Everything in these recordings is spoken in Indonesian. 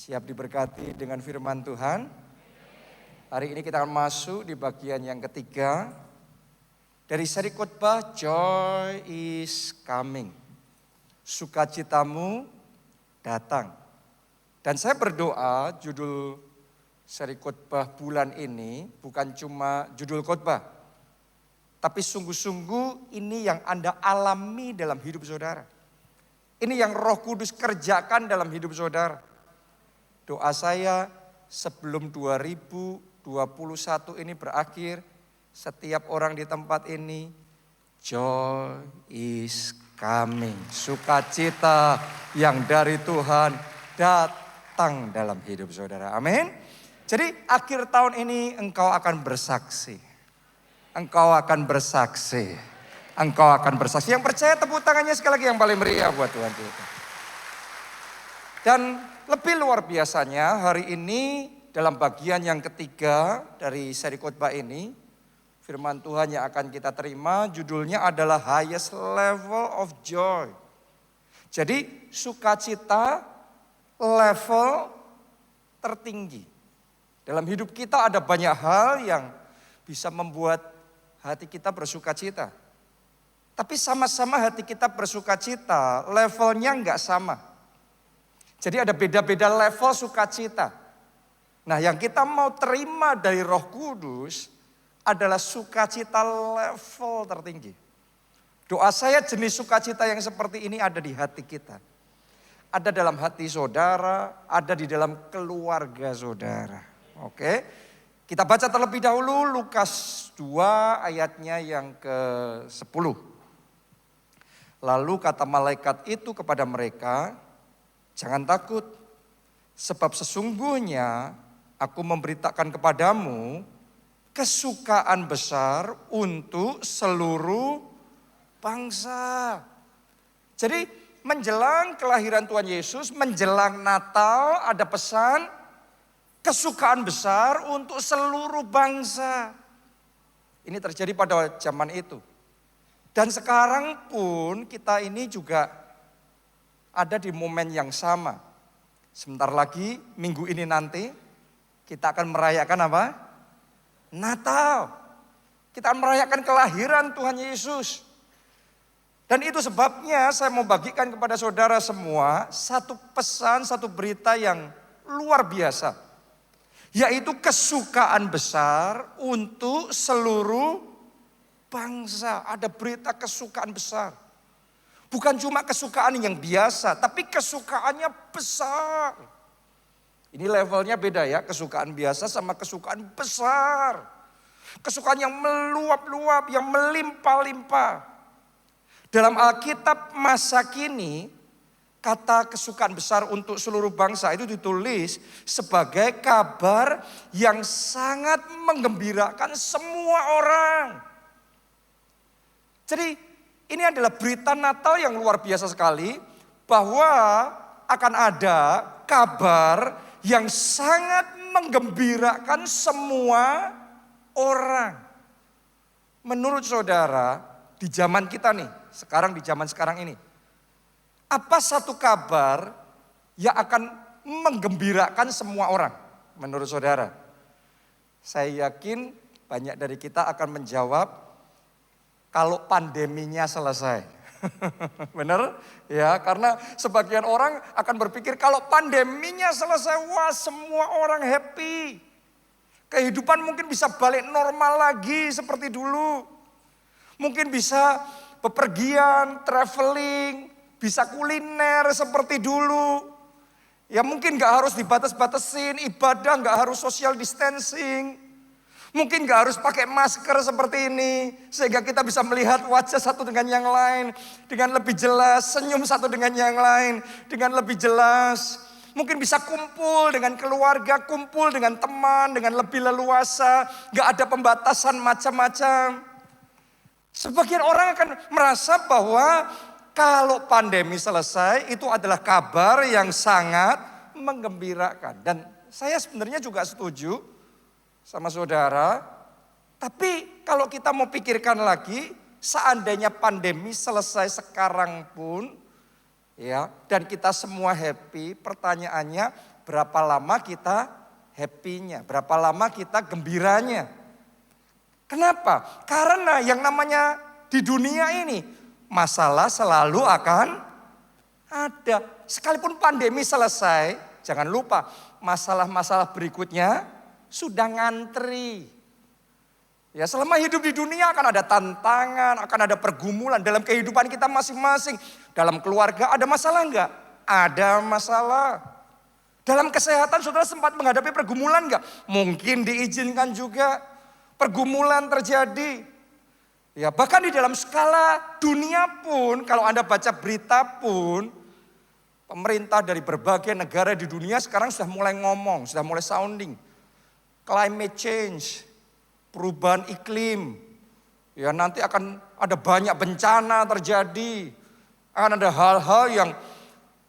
Siap diberkati dengan firman Tuhan. Hari ini kita akan masuk di bagian yang ketiga dari seri khotbah Joy is Coming. Sukacitamu datang. Dan saya berdoa judul seri khotbah bulan ini bukan cuma judul khotbah, tapi sungguh-sungguh ini yang Anda alami dalam hidup saudara. Ini yang Roh Kudus kerjakan dalam hidup saudara. Doa saya sebelum 2021 ini berakhir, setiap orang di tempat ini, joy is coming. Sukacita yang dari Tuhan datang dalam hidup saudara. Amin. Jadi akhir tahun ini engkau akan bersaksi. Engkau akan bersaksi. Engkau akan bersaksi. Yang percaya tepuk tangannya sekali lagi yang paling meriah buat Tuhan kita. Dan lebih luar biasanya hari ini dalam bagian yang ketiga dari seri khotbah ini, firman Tuhan yang akan kita terima judulnya adalah highest level of joy. Jadi sukacita level tertinggi. Dalam hidup kita ada banyak hal yang bisa membuat hati kita bersukacita. Tapi sama-sama hati kita bersukacita, levelnya enggak sama. Jadi ada beda-beda level sukacita. Nah, yang kita mau terima dari Roh Kudus adalah sukacita level tertinggi. Doa saya jenis sukacita yang seperti ini ada di hati kita. Ada dalam hati saudara, ada di dalam keluarga saudara. Oke. Kita baca terlebih dahulu Lukas 2 ayatnya yang ke-10. Lalu kata malaikat itu kepada mereka, jangan takut, sebab sesungguhnya aku memberitakan kepadamu kesukaan besar untuk seluruh bangsa. Jadi menjelang kelahiran Tuhan Yesus, menjelang Natal ada pesan kesukaan besar untuk seluruh bangsa. Ini terjadi pada zaman itu. Dan sekarang pun kita ini juga ada di momen yang sama. Sebentar lagi, minggu ini nanti, kita akan merayakan apa? Natal. Kita akan merayakan kelahiran Tuhan Yesus. Dan itu sebabnya saya mau bagikan kepada saudara semua satu pesan, satu berita yang luar biasa. Yaitu kesukaan besar untuk seluruh bangsa. Ada berita kesukaan besar. Bukan cuma kesukaan yang biasa, tapi kesukaannya besar. Ini levelnya beda ya, kesukaan biasa sama kesukaan besar. Kesukaan yang meluap-luap, yang melimpah-limpah. Dalam Alkitab masa kini, kata kesukaan besar untuk seluruh bangsa itu ditulis sebagai kabar yang sangat menggembirakan semua orang. Jadi ini adalah berita Natal yang luar biasa sekali, bahwa akan ada kabar yang sangat menggembirakan semua orang. Menurut saudara, di zaman kita nih, sekarang di zaman sekarang ini, apa satu kabar yang akan menggembirakan semua orang menurut saudara? Saya yakin banyak dari kita akan menjawab, kalau pandeminya selesai. Benar? Ya, karena sebagian orang akan berpikir kalau pandeminya selesai, wah semua orang happy. Kehidupan mungkin bisa balik normal lagi seperti dulu. Mungkin bisa bepergian, traveling, bisa kuliner seperti dulu. Ya mungkin gak harus dibatas-batasin, ibadah gak harus social distancing. Mungkin gak harus pakai masker seperti ini. Sehingga kita bisa melihat wajah satu dengan yang lain. Dengan lebih jelas. Senyum satu dengan yang lain. Dengan lebih jelas. Mungkin bisa kumpul dengan keluarga. Kumpul dengan teman. Dengan lebih leluasa. Gak ada pembatasan macam-macam. Sebagian orang akan merasa bahwa kalau pandemi selesai itu adalah kabar yang sangat menggembirakan. Dan saya sebenarnya juga setuju sama saudara. Tapi kalau kita mau pikirkan lagi, seandainya pandemi selesai sekarang pun, ya, dan kita semua happy, pertanyaannya berapa lama kita happy-nya, berapa lama kita gembiranya. Kenapa? Karena yang namanya di dunia ini, masalah selalu akan ada. Sekalipun pandemi selesai, jangan lupa masalah-masalah berikutnya sudah ngantri. Ya, selama hidup di dunia akan ada tantangan, akan ada pergumulan dalam kehidupan kita masing-masing. Dalam keluarga ada masalah enggak? Ada masalah. Dalam kesehatan saudara sempat menghadapi pergumulan enggak? Mungkin diizinkan juga pergumulan terjadi. Ya, bahkan di dalam skala dunia pun, kalau Anda baca berita pun, pemerintah dari berbagai negara di dunia sekarang sudah mulai ngomong, sudah mulai sounding. Climate change, perubahan iklim. Ya, nanti akan ada banyak bencana terjadi. Akan ada hal-hal yang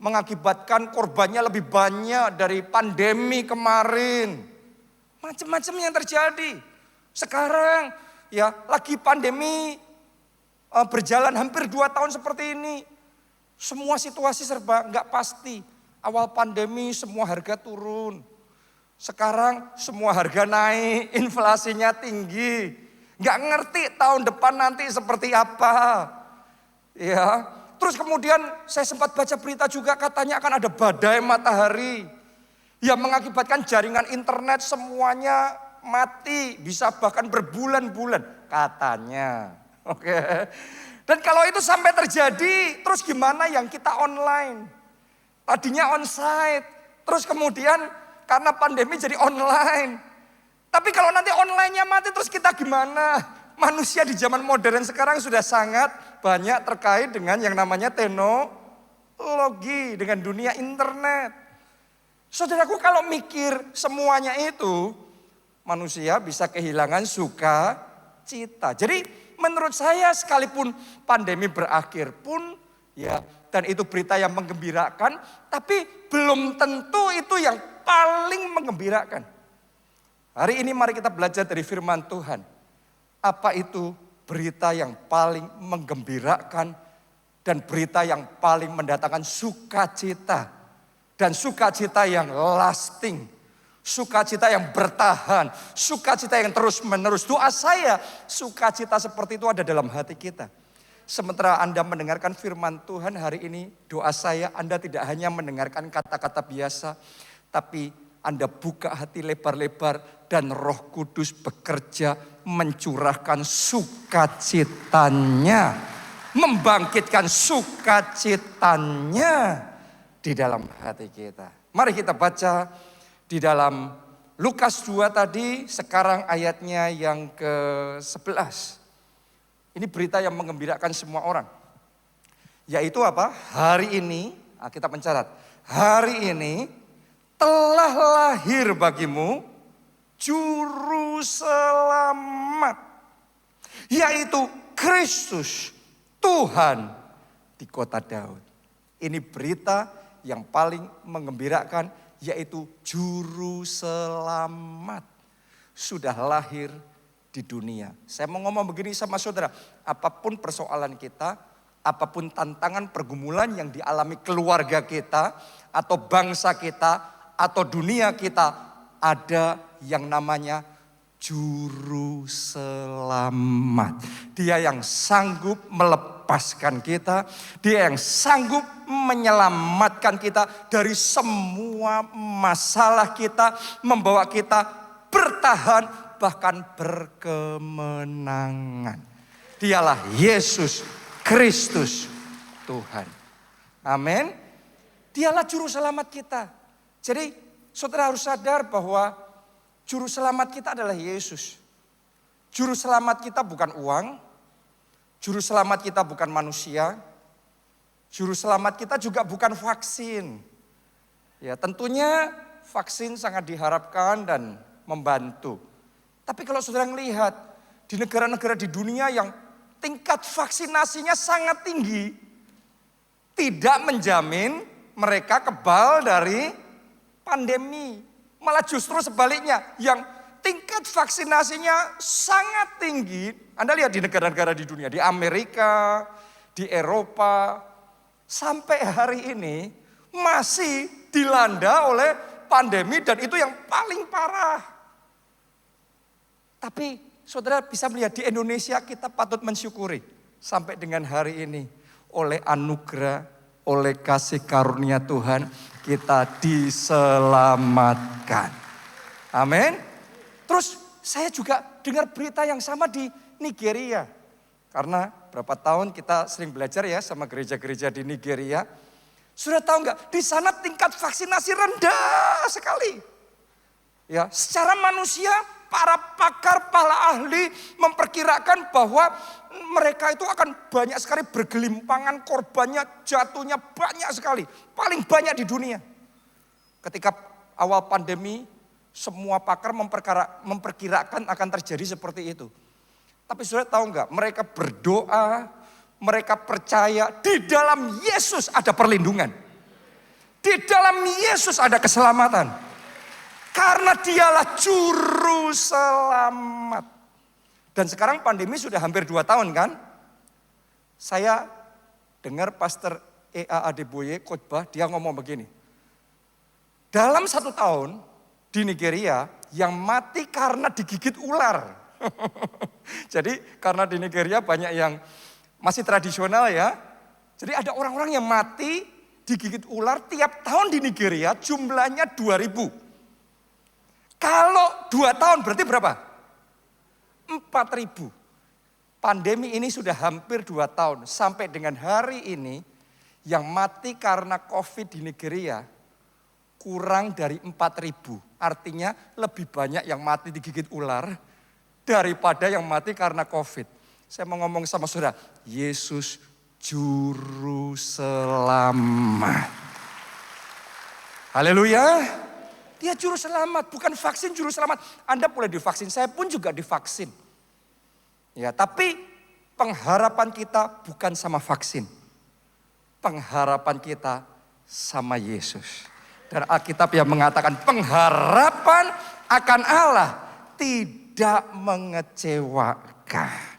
mengakibatkan korbannya lebih banyak dari pandemi kemarin. Macam-macam yang terjadi. Sekarang ya lagi pandemi berjalan hampir 2 tahun seperti ini. Semua situasi serba nggak pasti. Awal pandemi semua harga turun. Sekarang semua harga naik, inflasinya tinggi. Nggak ngerti tahun depan nanti seperti apa. Ya, terus kemudian saya sempat baca berita juga katanya akan ada badai matahari. Yang mengakibatkan jaringan internet semuanya mati. Bisa bahkan berbulan-bulan katanya. Oke. Dan kalau itu sampai terjadi, terus gimana yang kita online? Tadinya onsite, terus kemudian karena pandemi jadi online. Tapi kalau nanti online-nya mati terus kita gimana? Manusia di zaman modern sekarang sudah sangat banyak terkait dengan yang namanya teknologi, dengan dunia internet. Saudaraku, kalau mikir semuanya itu, manusia bisa kehilangan sukacita. Jadi menurut saya sekalipun pandemi berakhir pun ya, dan itu berita yang menggembirakan, tapi belum tentu itu yang paling menggembirakan. Hari ini mari kita belajar dari firman Tuhan. Apa itu berita yang paling menggembirakan dan berita yang paling mendatangkan sukacita. Dan sukacita yang lasting, sukacita yang bertahan, sukacita yang terus menerus. Doa saya, sukacita seperti itu ada dalam hati kita. Sementara Anda mendengarkan firman Tuhan hari ini, doa saya Anda tidak hanya mendengarkan kata-kata biasa, tapi Anda buka hati lebar-lebar dan Roh Kudus bekerja mencurahkan sukacitanya, membangkitkan sukacitanya di dalam hati kita. Mari kita baca di dalam Lukas 2 tadi, sekarang ayatnya yang ke-11. Ini berita yang menggembirakan semua orang. Yaitu apa? Hari ini, kita mencatat. Hari ini telah lahir bagimu Juru Selamat. Yaitu Kristus, Tuhan di kota Daud. Ini berita yang paling menggembirakan, yaitu Juru Selamat sudah lahir di dunia. Saya mau ngomong begini sama saudara, apapun persoalan kita, apapun tantangan pergumulan yang dialami keluarga kita, atau bangsa kita, atau dunia kita, ada yang namanya Juru Selamat. Dia yang sanggup melepaskan kita, dia yang sanggup menyelamatkan kita dari semua masalah kita, membawa kita bertahan bahkan berkemenangan. Dialah Yesus Kristus Tuhan. Amin. Dialah Juru Selamat kita. Jadi saudara harus sadar bahwa Juru Selamat kita adalah Yesus. Juru Selamat kita bukan uang. Juru Selamat kita bukan manusia. Juru Selamat kita juga bukan vaksin. Ya, tentunya vaksin sangat diharapkan dan membantu. Tapi kalau saudara melihat di negara-negara di dunia yang tingkat vaksinasinya sangat tinggi, tidak menjamin mereka kebal dari pandemi. Malah justru sebaliknya, yang tingkat vaksinasinya sangat tinggi. Anda lihat di negara-negara di dunia, di Amerika, di Eropa, sampai hari ini masih dilanda oleh pandemi dan itu yang paling parah. Tapi saudara bisa melihat di Indonesia kita patut mensyukuri. Sampai dengan hari ini oleh anugerah, oleh kasih karunia Tuhan kita diselamatkan. Amin. Terus saya juga dengar berita yang sama di Nigeria. Karena berapa tahun kita sering belajar ya sama gereja-gereja di Nigeria. Sudah tahu nggak? Di sana tingkat vaksinasi rendah sekali. Ya, secara manusia para pakar, para ahli memperkirakan bahwa mereka itu akan banyak sekali bergelimpangan, korbannya jatuhnya banyak sekali. Paling banyak di dunia. Ketika awal pandemi, semua pakar memperkirakan akan terjadi seperti itu. Tapi saudara tahu nggak? Mereka berdoa, mereka percaya di dalam Yesus ada perlindungan. Di dalam Yesus ada keselamatan. Karena dialah juru selamat. Dan sekarang pandemi sudah hampir 2 tahun kan? Saya dengar Pastor E.A. Adeboye khotbah, dia ngomong begini. Dalam 1 tahun di Nigeria yang mati karena digigit ular. Jadi karena di Nigeria banyak yang masih tradisional ya. Jadi ada orang-orang yang mati digigit ular tiap tahun di Nigeria jumlahnya 2.000. Kalau 2 tahun berarti berapa? 4.000. Pandemi ini sudah hampir 2 tahun. Sampai dengan hari ini yang mati karena COVID di Nigeria kurang dari 4.000. Artinya lebih banyak yang mati digigit ular daripada yang mati karena COVID. Saya mau ngomong sama saudara, Yesus juru selamat. Haleluya. Dia juru selamat, bukan vaksin juru selamat. Anda boleh divaksin, saya pun juga divaksin. Ya, tapi pengharapan kita bukan sama vaksin. Pengharapan kita sama Yesus. Dan Alkitab yang mengatakan pengharapan akan Allah tidak mengecewakan.